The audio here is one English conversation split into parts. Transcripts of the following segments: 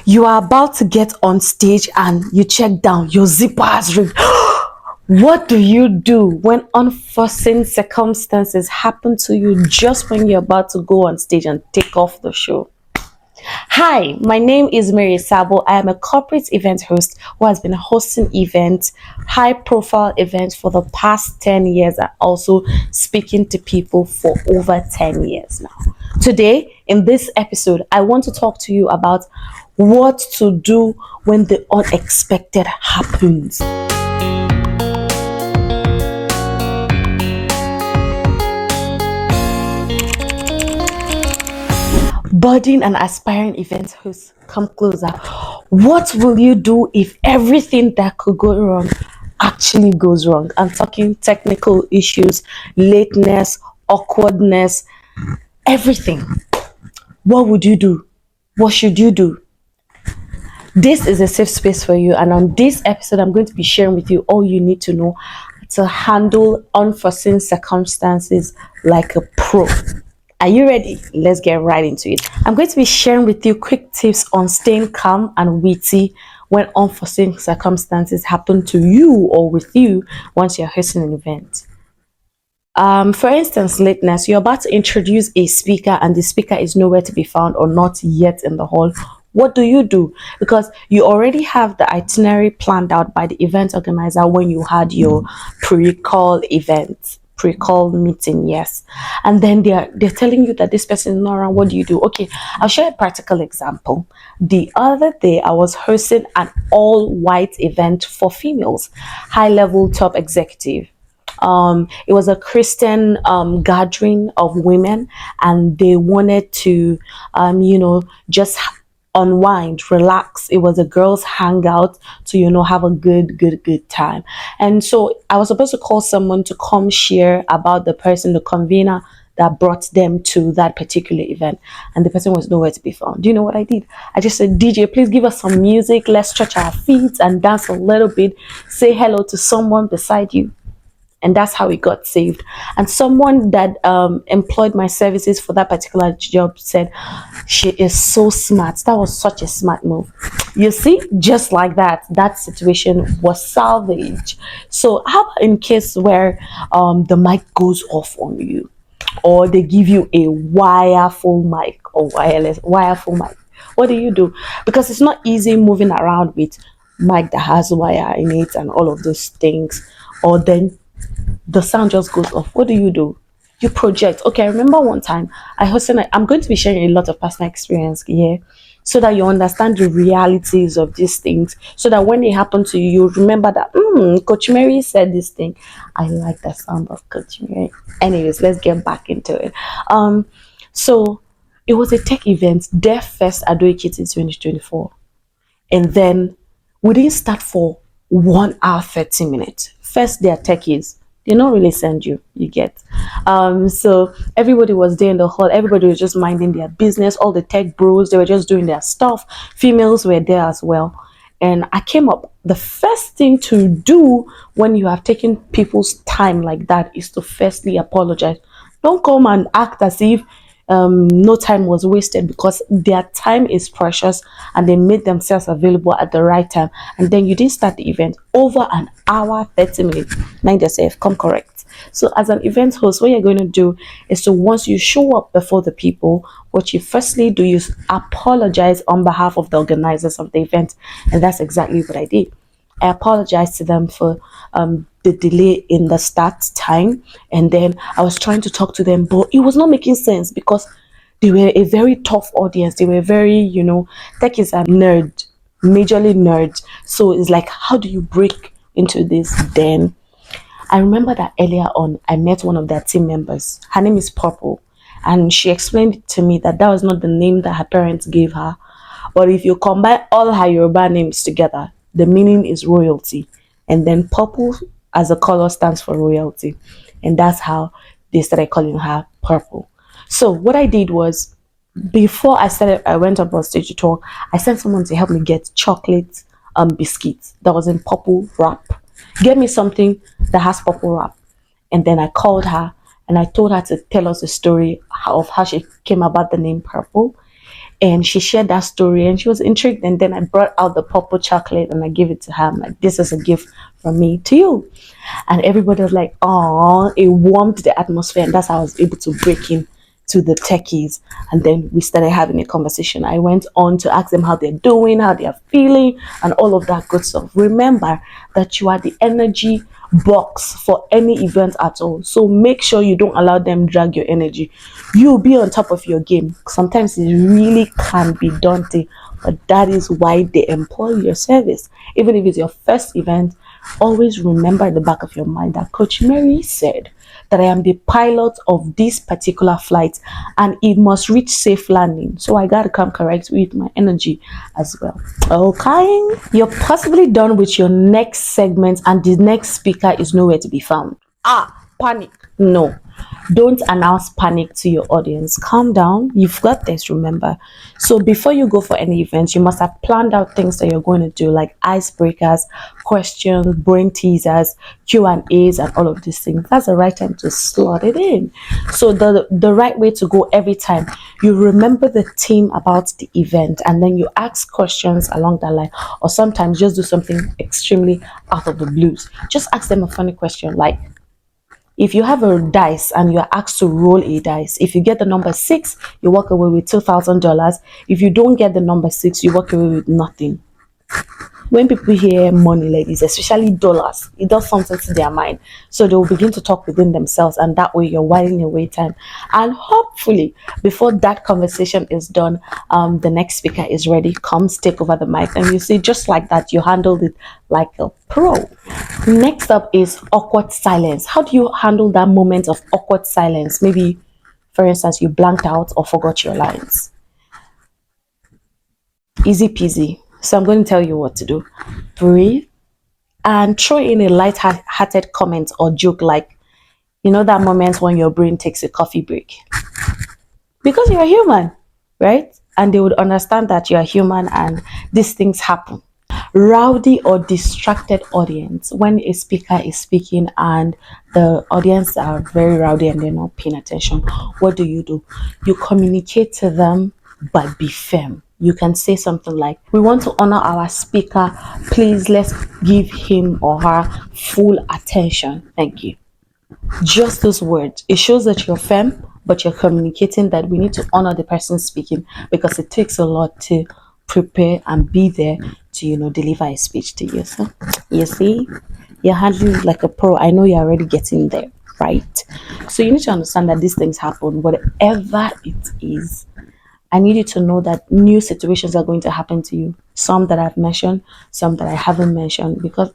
You are about to get on stage and you check down, your zipper has ripped. What do you do when unforeseen circumstances happen to you just when you're about to go on stage and take off the show? Hi, my name is Mary Sabo. I am a corporate event host who has been hosting events, high profile events for the past 10 years and also speaking to people for over 10 years now. Today, in this episode, I want to talk to you about what to do when the unexpected happens. Budding and aspiring event hosts, come closer. What will you do if everything that could go wrong actually goes wrong? I'm talking technical issues, lateness, awkwardness, everything. What would you do? What should you do? This is a safe space for you, and on this episode, I'm going to be sharing with you all you need to know to handle unforeseen circumstances like a pro. Are you ready? Let's get right into it. I'm going to be sharing with you quick tips on staying calm and witty when unforeseen circumstances happen to you or with you once you're hosting an event. For instance, lateness. You're about to introduce a speaker and the speaker is nowhere to be found or not yet in the hall. What do you do? Because you already have the itinerary planned out by the event organizer when you had your pre-call event, pre-call meeting, yes. And then they're telling you that this person is not around. What do you do? Okay, I'll share a practical example. The other day, I was hosting an all-white event for females, high-level top executive. It was a Christian gathering of women, and they wanted to just unwind, relax. It was a girls hangout to have a good time. And so I was supposed to call someone to come share about the person, the convener that brought them to that particular event, and the person was nowhere to be found. Do you know what I did? I just said, DJ, please give us some music, let's stretch our feet and dance a little bit, say hello to someone beside you. And that's how it got saved. And someone that employed my services for that particular job said, she is so smart. That was such a smart move. You see, just like that situation was salvaged. So how about in case where the mic goes off on you, or they give you a wireful mic or wireful mic? What do you do? Because it's not easy moving around with mic that has wire in it and all of those things. Or then the sound just goes off. What do? You project. Okay, I remember one time I'm going to be sharing a lot of personal experience here so that you understand the realities of these things, so that when they happen to you, you remember that Coach Mary said this thing. I like the sound of Coach Mary. Anyways, let's get back into it. So it was a tech event, their first Ado Ekiti 2024, and then we didn't start for 1 hour 30 minutes. First, they are techies. They don't really send you get. So everybody was there in the hall. Everybody was just minding their business. All the tech bros, they were just doing their stuff. Females were there as well. And I came up. The first thing to do when you have taken people's time like that is to firstly apologize. Don't come and act as if no time was wasted, because their time is precious and they made themselves available at the right time. And then you didn't start the event over an hour 30 minutes. Mind yourself, come correct. So as an event host, what you're going to do is to, once you show up before the people, what you firstly do is apologize on behalf of the organizers of the event. And that's exactly what I did. I apologized to them for the delay in the start time, and then I was trying to talk to them, but it was not making sense because they were a very tough audience. They were very, tech is a nerd, majorly nerd. So it's like, how do you break into this? Then I remember that earlier on, I met one of their team members. Her name is Purple, and she explained to me that was not the name that her parents gave her, but if you combine all her Yoruba names together, the meaning is royalty. And then purple as a color stands for royalty. And that's how they started calling her Purple. So what I did was, before I went up on stage to talk, I sent someone to help me get chocolate biscuits that was in purple wrap. Get me something that has purple wrap. And then I called her and I told her to tell us a story of how she came about the name Purple. And she shared that story and she was intrigued. And then I brought out the purple chocolate and I gave it to her. I'm like, this is a gift from me to you. And everybody was like, oh, it warmed the atmosphere. And that's how I was able to break in to the techies. And then we started having a conversation. I went on to ask them how they're doing, how they're feeling, and all of that good stuff. Remember that you are the energy box for any event at all. So make sure you don't allow them drag your energy. You'll be on top of your game. Sometimes it really can be daunting, but that is why they employ your service. Even if it's your first event, always remember in the back of your mind that Coach Mary said that I am the pilot of this particular flight and it must reach safe landing. So I gotta come correct with my energy as well. Okay. You're possibly done with your next segment and the next speaker is nowhere to be found. Panic. No, don't announce panic to your audience. Calm down. You've got this, remember. So before you go for any events, you must have planned out things that you're going to do, like icebreakers, questions, brain teasers, Q&As, and all of these things. That's the right time to slot it in. So the right way to go every time, you remember the theme about the event and then you ask questions along that line, or sometimes just do something extremely out of the blues. Just ask them a funny question like, if you have a dice and you're asked to roll a dice, if you get the number 6, you walk away with $2,000. If you don't get the number 6, you walk away with nothing. When people hear money, ladies, especially dollars, it does something to their mind. So they will begin to talk within themselves, and that way you're whiling away time. And hopefully, before that conversation is done, the next speaker is ready, comes, take over the mic, and you see, just like that, you handled it like a pro. Next up is awkward silence. How do you handle that moment of awkward silence? Maybe, for instance, you blanked out or forgot your lines. Easy peasy. So I'm going to tell you what to do. Breathe and throw in a light-hearted comment or joke like, you know, that moment when your brain takes a coffee break. Because you're human, right? And they would understand that you're human and these things happen. Rowdy or distracted audience. When a speaker is speaking and the audience are very rowdy and they're not paying attention, what do? You communicate to them, but be firm. You can say something like, we want to honor our speaker. Please let's give him or her full attention. Thank you. Just those words. It shows that you're firm, but you're communicating that we need to honor the person speaking, because it takes a lot to prepare and be there to, deliver a speech to you. So you see, you're handling it like a pro. I know you're already getting there, right? So you need to understand that these things happen, whatever it is. I need you to know that new situations are going to happen to you. Some that I've mentioned, some that I haven't mentioned, because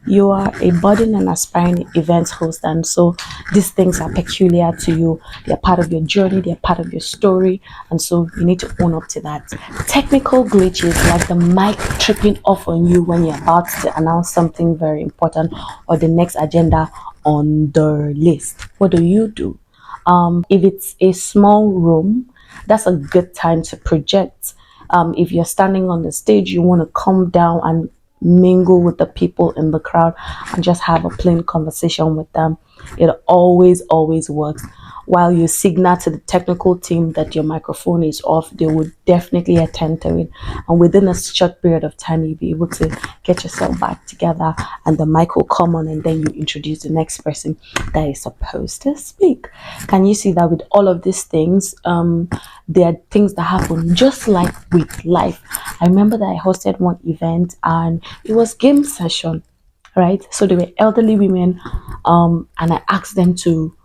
you are a budding and aspiring events host, and so these things are peculiar to you. They're part of your journey, they're part of your story, and so you need to own up to that. Technical glitches like the mic tripping off on you when you're about to announce something very important or the next agenda on the list. What do? If it's a small room, that's a good time to project. If you're standing on the stage, you want to come down and mingle with the people in the crowd and just have a plain conversation with them. It always works. While you signal to the technical team that your microphone is off, they would definitely attend to it. And within a short period of time, you'll be able to get yourself back together and the mic will come on, and then you introduce the next person that is supposed to speak. Can you see that with all of these things, there are things that happen just like with life. I remember that I hosted one event and it was game session, right? So there were elderly women, and I asked them to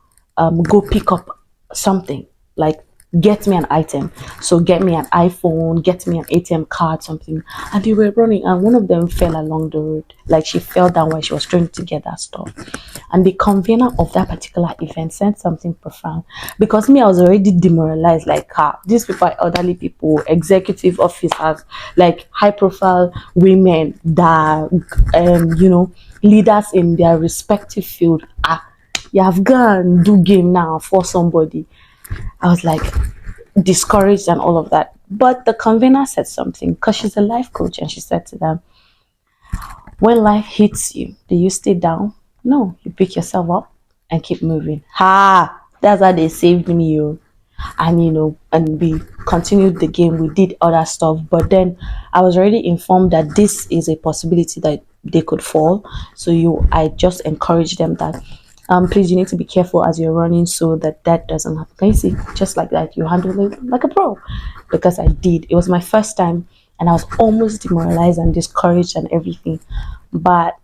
go pick up something, like get me an item. So get me an iPhone, get me an ATM card, something. And they were running, and one of them fell along the road. Like she fell down while she was trying to get that stuff. And the convener of that particular event said something profound, because me, I was already demoralized. Like, these people are elderly people, executive officers, like high profile women that leaders in their respective field. You have gone do game now for somebody. I was like discouraged and all of that. But the convener said something, because she's a life coach, and she said to them, when life hits you, do you stay down? No, you pick yourself up and keep moving. That's how they saved me. and and we continued the game. We did other stuff, but then I was already informed that this is a possibility that they could fall. So I just encouraged them that please, you need to be careful as you're running so that doesn't happen. Can you see? Just like that, you handle it like a pro. Because I did. It was my first time, and I was almost demoralized and discouraged and everything. But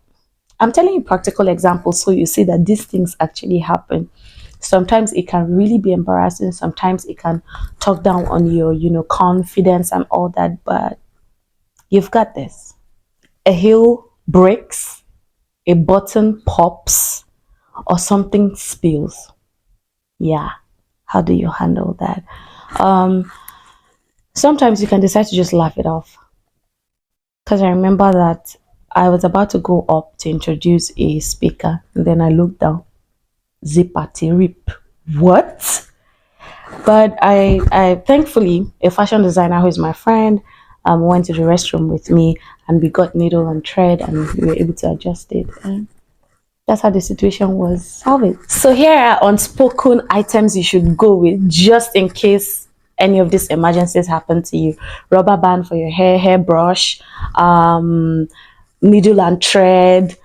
I'm telling you practical examples so you see that these things actually happen. Sometimes it can really be embarrassing. Sometimes it can talk down on your, confidence and all that. But you've got this. A heel breaks, a button pops, or something spills. Yeah. How do you handle that? Um, Sometimes you can decide to just laugh it off. Because I remember that I was about to go up to introduce a speaker, and then I looked down. Zipati rip. What? But I thankfully, a fashion designer who is my friend, went to the restroom with me, and we got needle and thread, and we were able to adjust it. And that's how the situation was solved. So here are unspoken items you should go with just in case any of these emergencies happen to you. Rubber band for your hair, hairbrush, needle and thread,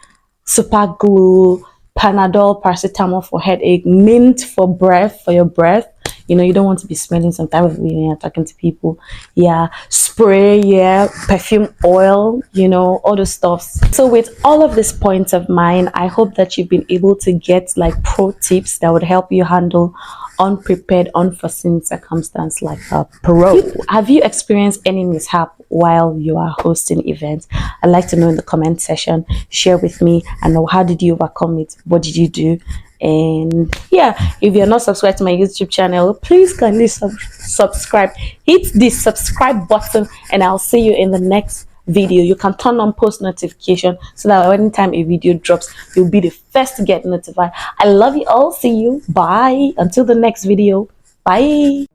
super glue, Panadol, paracetamol for headache, mint for breath, for your breath. You don't want to be smelling some type of way when you're talking to people. Yeah, spray, yeah, perfume oil, all those stuffs. So with all of these points of mine, I hope that you've been able to get like pro tips that would help you handle unprepared, unforeseen circumstance like a pro. Have you experienced any mishap while you are hosting events? I'd like to know in the comment section. Share with me and know how did you overcome it? What did you do? And yeah, if you're not subscribed to my YouTube channel, please kindly subscribe. Hit the subscribe button, and I'll see you in the next video. You can turn on post notification so that anytime a video drops, you'll be the first to get notified. I love you all. See you. Bye. Until the next video. Bye.